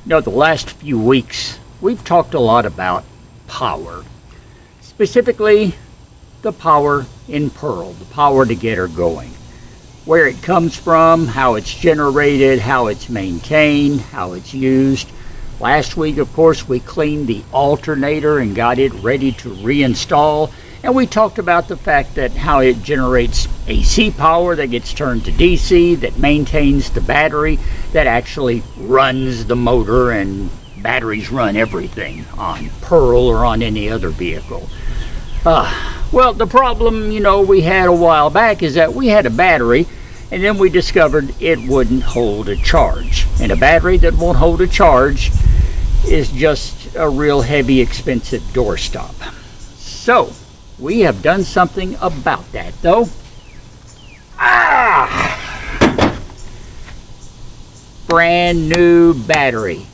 The last few weeks, we've talked a lot about power. Specifically, the power in Pearl, the power to get her going. Where it comes from, how it's generated, how it's maintained, how it's used. Last week, of course, we cleaned the alternator and got it ready to reinstall. And we talked about the fact that how it generates AC power that gets turned to DC, that maintains the battery, that actually runs the motor, and batteries run everything on Pearl or on any other vehicle. Well, the problem, we had a while back is that we had a battery, and then we discovered it wouldn't hold a charge. And a battery that won't hold a charge is just a real heavy, expensive doorstop. So, we have done something about that, though. Brand new battery.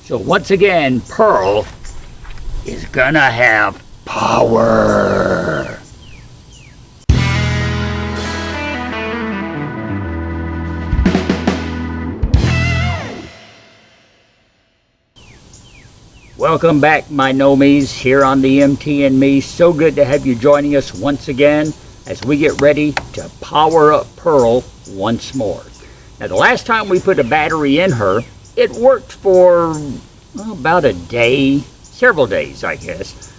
So once again, Pearl is gonna have power. Welcome back, my nomies, here on the MT and Me. So good to have you joining us once again as we get ready to power up Pearl once more. Now, the last time we put a battery in her, it worked for about a day, several days, I guess.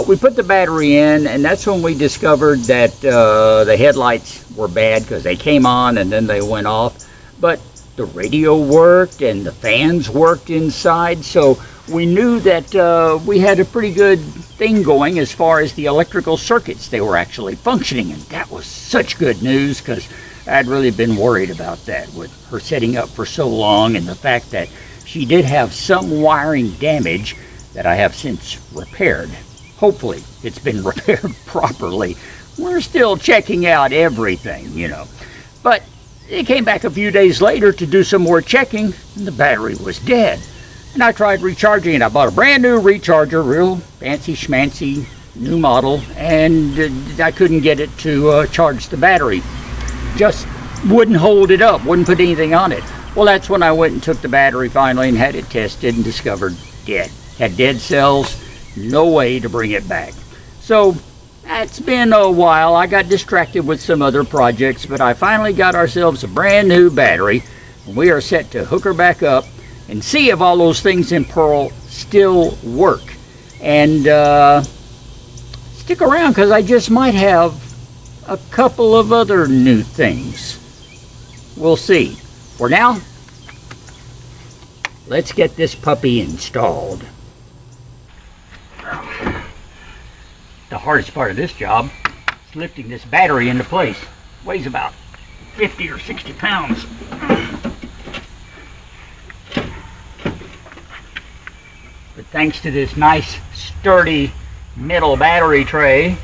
We put the battery in, and that's when we discovered that the headlights were bad because they came on and then they went off. But the radio worked and the fans worked inside, so we knew that we had a pretty good thing going as far as the electrical circuits. They were actually functioning, and that was such good news because I'd really been worried about that with her setting up for so long, and the fact that she did have some wiring damage that I have since repaired. Hopefully it's been repaired properly. We're still checking out everything, But it came back a few days later to do some more checking, and the battery was dead. And I tried recharging it. I bought a brand new recharger, real fancy schmancy new model, and I couldn't get it to charge the battery. Just wouldn't hold it up, wouldn't put anything on it. Well, that's when I went and took the battery finally and had it tested and discovered dead. Had dead cells, no way to bring it back. So that's been a while. I got distracted with some other projects, but I finally got ourselves a brand new battery, and we are set to hook her back up and see if all those things in Pearl still work. And stick around, because I just might have a couple of other new things. We'll see. For now, let's get this puppy installed. The hardest part of this job is lifting this battery into place. It weighs about 50 or 60 pounds. But thanks to this nice, sturdy metal battery tray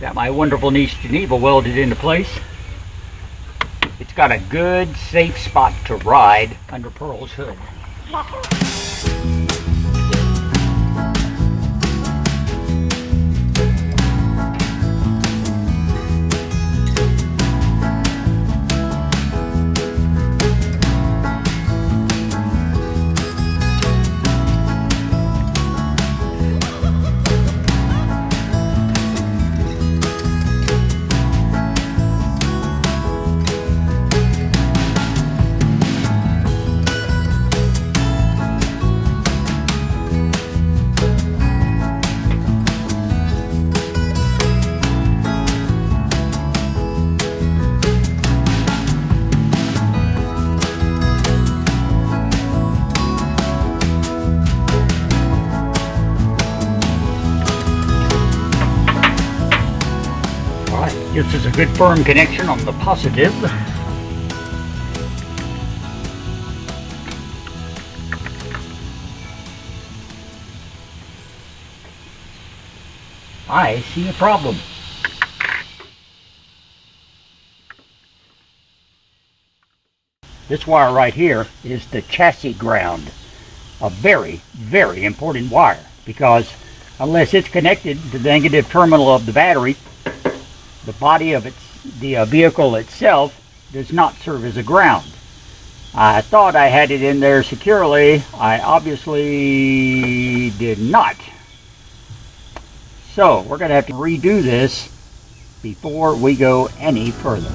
that my wonderful niece Geneva welded into place, it's got a good, safe spot to ride under Pearl's hood. This is a good firm connection on the positive. I see a problem. This wire right here is the chassis ground. A very, very important wire, because unless it's connected to the negative terminal of the battery, the body of the vehicle itself does not serve as a ground. I thought I had it in there securely. I obviously did not. So we're going to have to redo this before we go any further.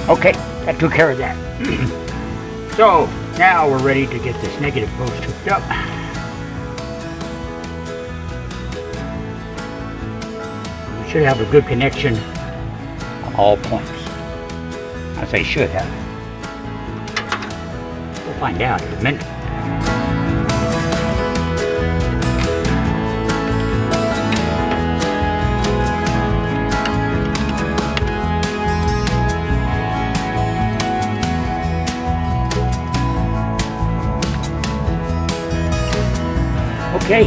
Okay, that took care of that. So, now we're ready to get this negative post hooked up. We should have a good connection on all points. I say should have. We'll find out in a minute. Okay,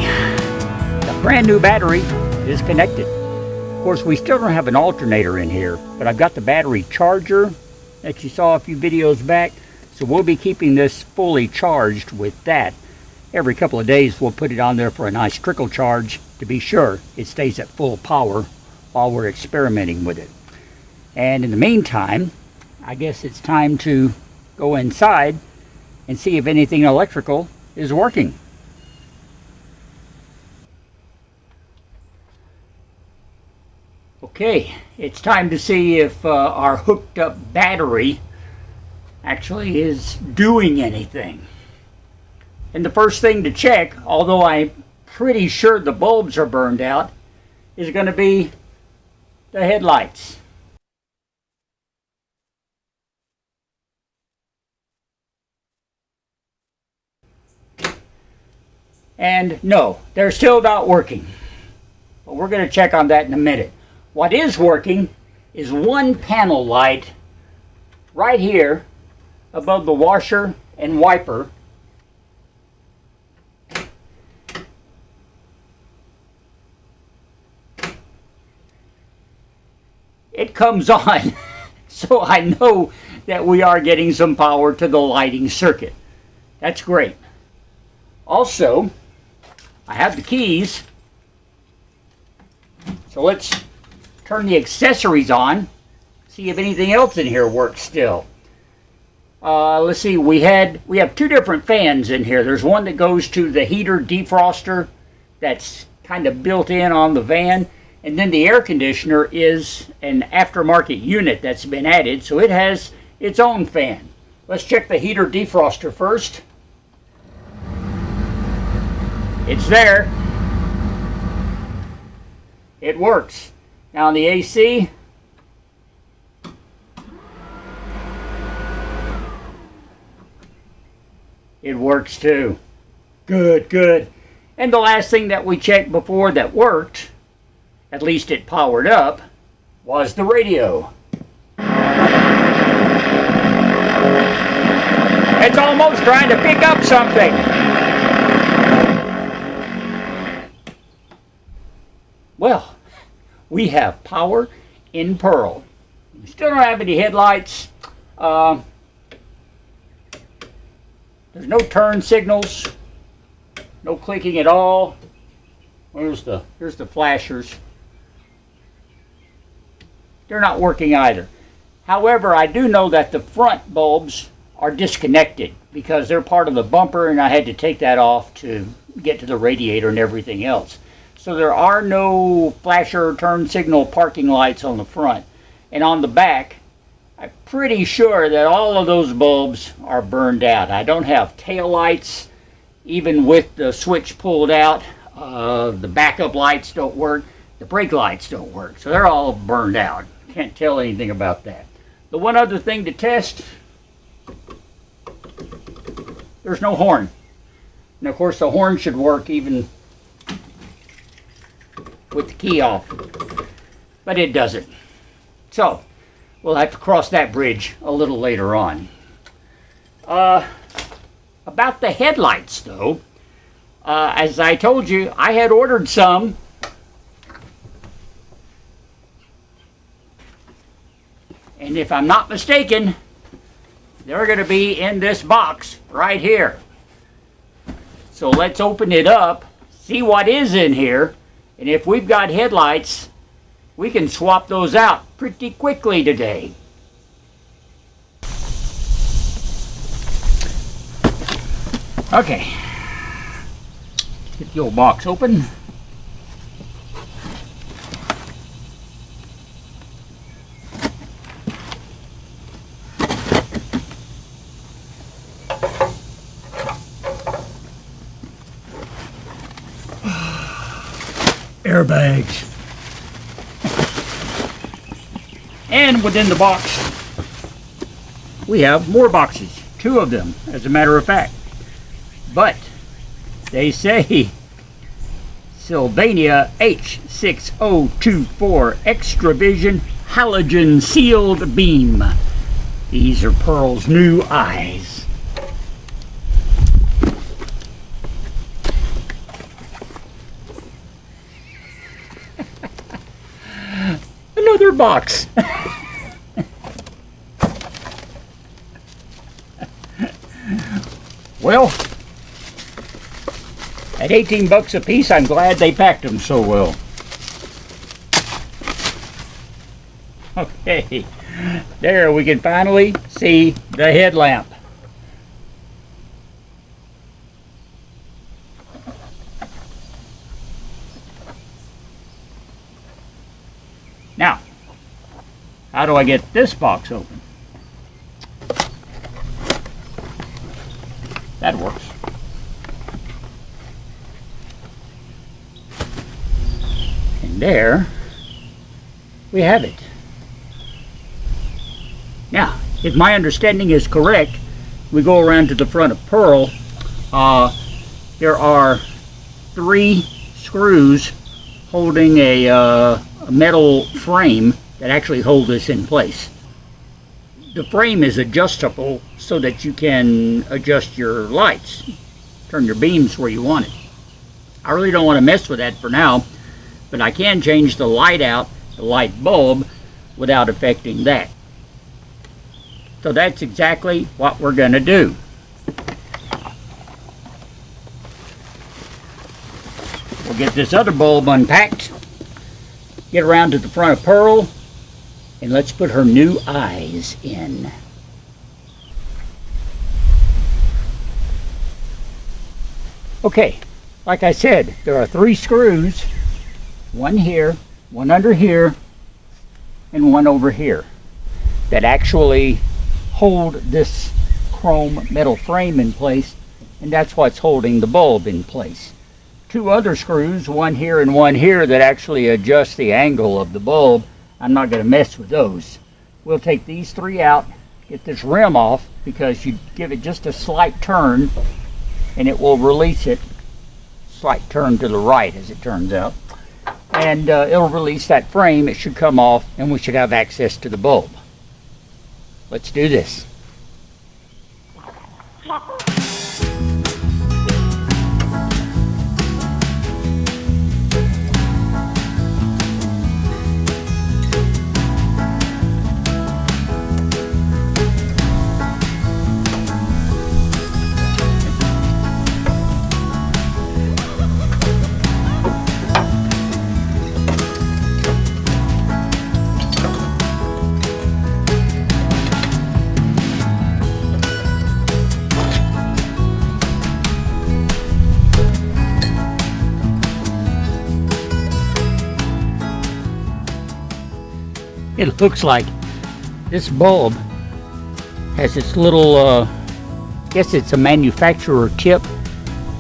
the brand new battery is connected. Of course, we still don't have an alternator in here, but I've got the battery charger that you saw a few videos back, so we'll be keeping this fully charged with that. Every couple of days we'll put it on there for a nice trickle charge to be sure it stays at full power while we're experimenting with it. And in the meantime, I guess it's time to go inside and see if anything electrical is working. Okay, it's time to see if our hooked up battery actually is doing anything. And the first thing to check, although I'm pretty sure the bulbs are burned out, is going to be the headlights. And no, they're still not working. But we're going to check on that in a minute. What is working is one panel light right here above the washer and wiper. It comes on, so I know that we are getting some power to the lighting circuit. That's great. Also, I have the keys, so let's turn the accessories on, see if anything else in here works still. Let's see, we have two different fans in here. There's one that goes to the heater defroster that's kind of built in on the van, and then the air conditioner is an aftermarket unit that's been added, so it has its own fan. Let's check the heater defroster first. It's there. It works. Now on the AC, it works too. Good, good. And the last thing that we checked before that worked, at least it powered up, was the radio. It's almost trying to pick up something. Well, we have power in Pearl. We still don't have any headlights. There's no turn signals. No clicking at all. Here's the flashers. They're not working either. However, I do know that the front bulbs are disconnected because they're part of the bumper, and I had to take that off to get to the radiator and everything else. So there are no flasher turn signal parking lights on the front. And on the back, I'm pretty sure that all of those bulbs are burned out. I don't have tail lights, even with the switch pulled out. The backup lights don't work. The brake lights don't work. So they're all burned out. Can't tell anything about that. The one other thing to test, there's no horn. And of course the horn should work even with the key off. But it doesn't. So we'll have to cross that bridge a little later on. About the headlights though, as I told you, I had ordered some. And if I'm not mistaken, they're going to be in this box right here. So let's open it up, see what is in here, and if we've got headlights, we can swap those out pretty quickly today. Okay, get the old box open. Airbags. And within the box, we have more boxes, 2 of them, as a matter of fact. But they say Sylvania H6024 Extra Vision Halogen Sealed Beam. These are Pearl's new eyes. Another box. Well, at 18 bucks a piece, I'm glad they packed them so well. Okay, there we can finally see the headlamp. Now, how do I get this box open? That works. And there we have it. Now, if my understanding is correct, we go around to the front of Pearl. There are 3 screws holding a metal frame that actually hold this in place. The frame is adjustable so that you can adjust your lights, turn your beams where you want it. I really don't want to mess with that for now, but I can change the light out, the light bulb, without affecting that. So that's exactly what we're going to do. We'll get this other bulb unpacked, get around to the front of Pearl, and let's put her new eyes in. Okay, like I said, there are 3 screws, one here, one under here, and one over here, that actually hold this chrome metal frame in place, and that's what's holding the bulb in place. 2 other screws, one here and one here, that actually adjust the angle of the bulb. I'm not going to mess with those. We'll take these 3 out, get this rim off, because you give it just a slight turn and it will release it. Slight turn to the right, as it turns out, and it'll release that frame. It should come off and we should have access to the bulb. Let's do this. It looks like This bulb has its little, I guess it's a manufacturer tip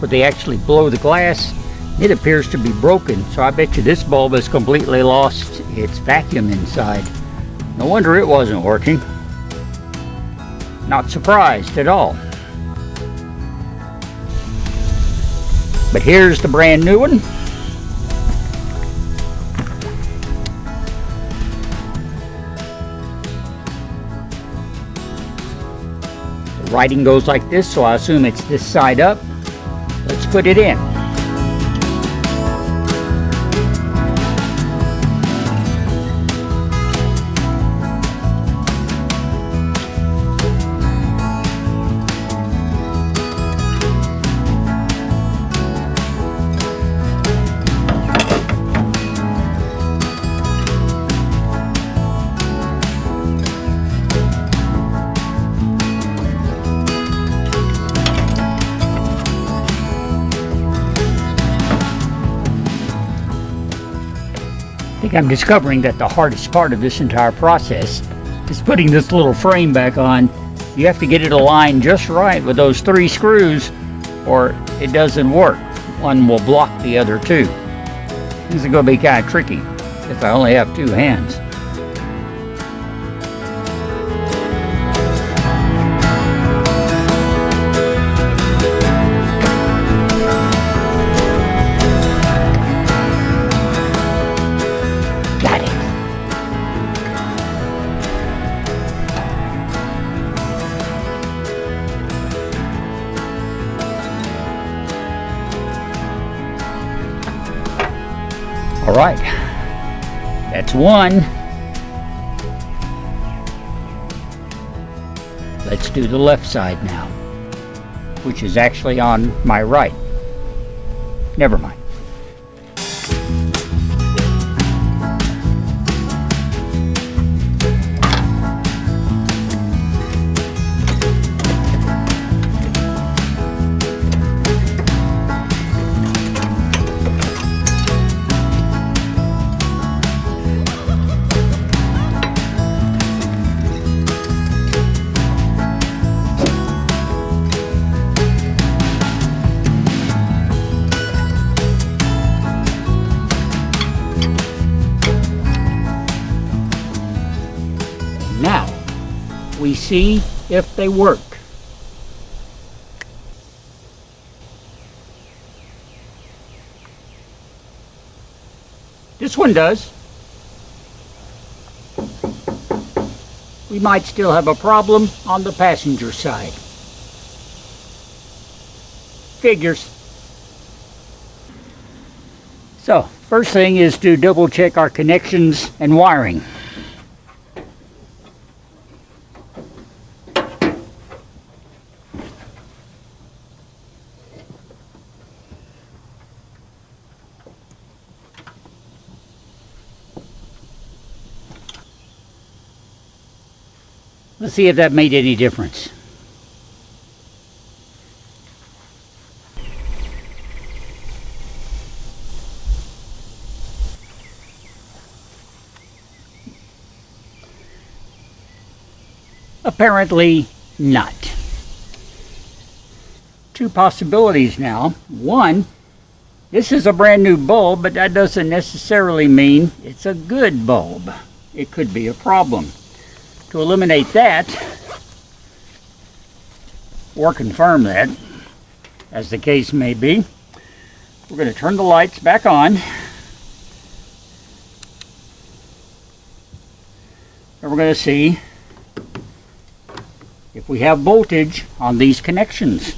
where they actually blow the glass. It appears to be broken, so I bet you this bulb has completely lost its vacuum inside. No wonder it wasn't working. Not surprised at all. But here's the brand new one. The writing goes like this, so I assume it's this side up. Let's put it in. I think I'm discovering that the hardest part of this entire process is putting this little frame back on. You have to get it aligned just right with those 3 screws or it doesn't work. One will block the other 2. This is going to be kind of tricky because I only have 2 hands. All right, that's one. Let's do the left side now, which is actually on my right. Never mind. Now, we see if they work. This one does. We might still have a problem on the passenger side. Figures. So, first thing is to double check our connections and wiring. Let's see if that made any difference. Apparently not. 2 possibilities now. One, this is a brand new bulb, but that doesn't necessarily mean it's a good bulb. It could be a problem. To eliminate that, or confirm that, as the case may be, we're going to turn the lights back on. And we're going to see if we have voltage on these connections.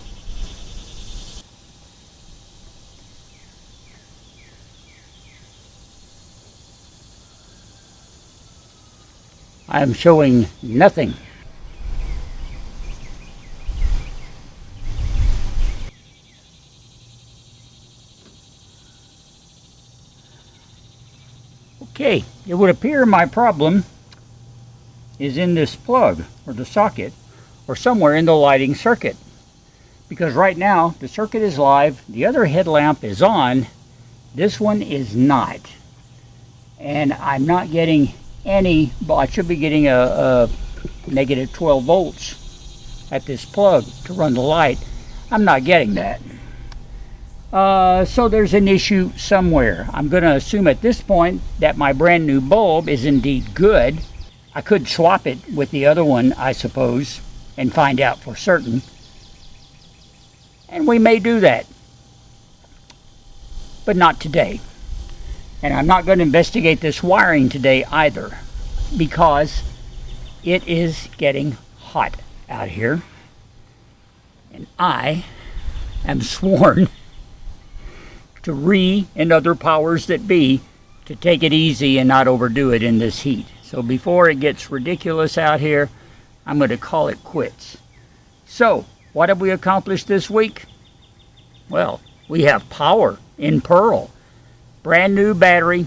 I am showing nothing. Okay, it would appear my problem is in this plug or the socket or somewhere in the lighting circuit, because right now the circuit is live, the other headlamp is on, this one is not, and I'm not getting any. Well, I should be getting a negative 12 volts at this plug to run the light. I'm not getting that. So there's an issue somewhere. I'm going to assume at this point that my brand new bulb is indeed good. I could swap it with the other one, I suppose, and find out for certain. And we may do that. But not today. And I'm not going to investigate this wiring today either, because it is getting hot out here. And I am sworn to and other powers that be to take it easy and not overdo it in this heat. So before it gets ridiculous out here, I'm going to call it quits. So, what have we accomplished this week? Well, we have power in Pearl. Brand new battery,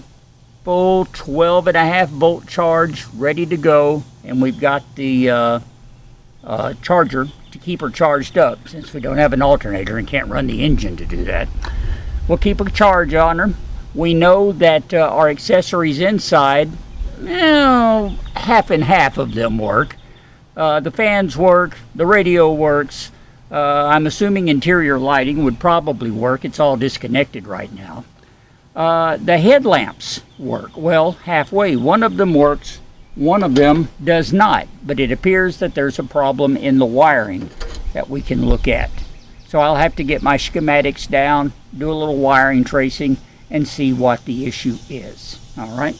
full 12.5 volt charge, ready to go. And we've got the charger to keep her charged up, since we don't have an alternator and can't run the engine to do that. We'll keep a charge on her. We know that our accessories inside, half and half of them work. The fans work, the radio works. I'm assuming interior lighting would probably work. It's all disconnected right now. The headlamps work. Well, halfway. One of them works, one of them does not. But it appears that there's a problem in the wiring that we can look at. So I'll have to get my schematics down, do a little wiring tracing, and see what the issue is. All right?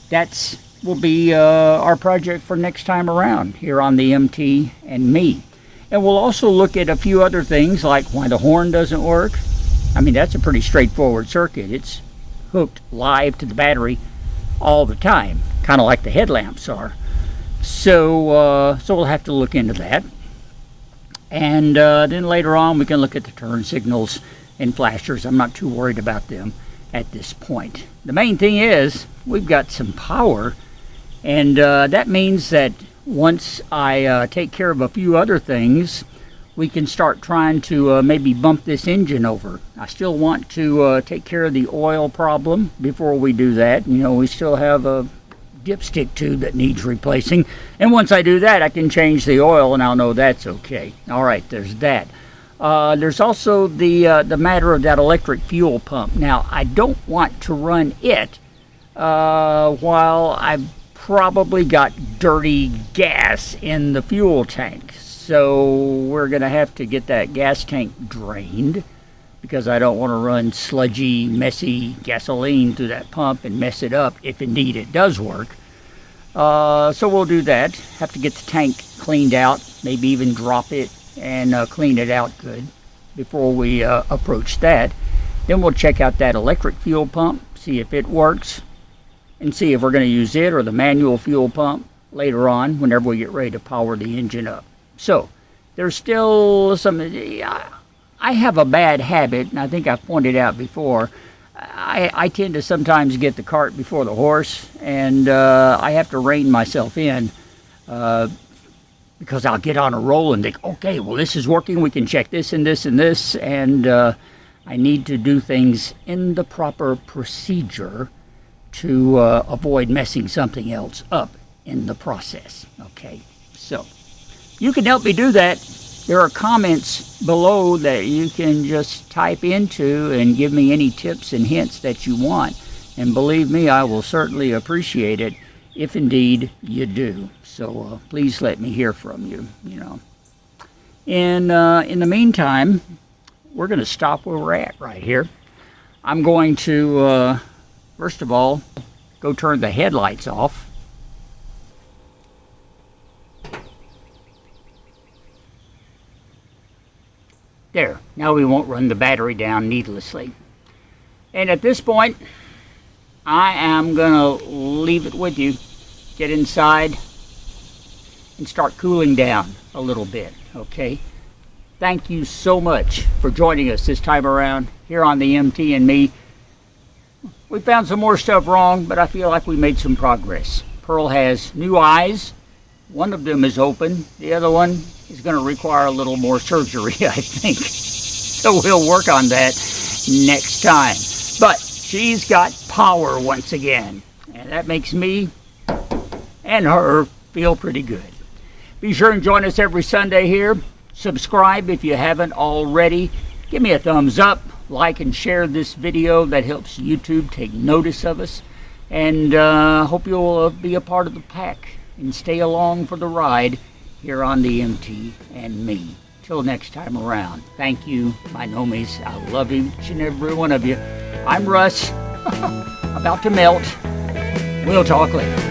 That will be our project for next time around here on the MT and me. And we'll also look at a few other things, like why the horn doesn't work. I mean, that's a pretty straightforward circuit. It's hooked live to the battery all the time, kind of like the headlamps are. So we'll have to look into that. And then later on, we can look at the turn signals and flashers. I'm not too worried about them at this point. The main thing is we've got some power, and that means that once I take care of a few other things, we can start trying to maybe bump this engine over. I still want to take care of the oil problem before we do that. You know, we still have a dipstick tube that needs replacing, and once I do that, I can change the oil and I'll know that's okay. All right, there's that. There's also the matter of that electric fuel pump. Now, I don't want to run it while I've probably got dirty gas in the fuel tank. So we're going to have to get that gas tank drained, because I don't want to run sludgy, messy gasoline through that pump and mess it up if indeed it does work. So we'll do that. Have to get the tank cleaned out, maybe even drop it and clean it out good before we approach that. Then we'll check out that electric fuel pump, see if it works, and see if we're going to use it or the manual fuel pump later on whenever we get ready to power the engine up. So there's still some... I have a bad habit, and I think I've pointed out before. I tend to sometimes get the cart before the horse, and I have to rein myself in because I'll get on a roll and think, okay, well, this is working. We can check this and this and this, and I need to do things in the proper procedure to avoid messing something else up in the process. Okay, so you can help me do that. There are comments below that you can just type into and give me any tips and hints that you want. And believe me, I will certainly appreciate it if indeed you do. So please let me hear from you, you know. And in the meantime, we're going to stop where we're at right here. I'm going to, first of all, go turn the headlights off. There, now we won't run the battery down needlessly. And at this point, I am going to leave it with you. Get inside and start cooling down a little bit, okay? Thank you so much for joining us this time around here on the MT and Me. We found some more stuff wrong, but I feel like we made some progress. Pearl has new eyes. One of them is open. The other one is going to require a little more surgery, I think. So we'll work on that next time. But she's got power once again. And that makes me and her feel pretty good. Be sure and join us every Sunday here. Subscribe if you haven't already. Give me a thumbs up, like and share this video. That helps YouTube take notice of us. And hope you'll be a part of the pack and stay along for the ride here on the MT and Me. Till next time around, thank you, my homies. I love each and every one of you. I'm Russ, about to melt. We'll talk later.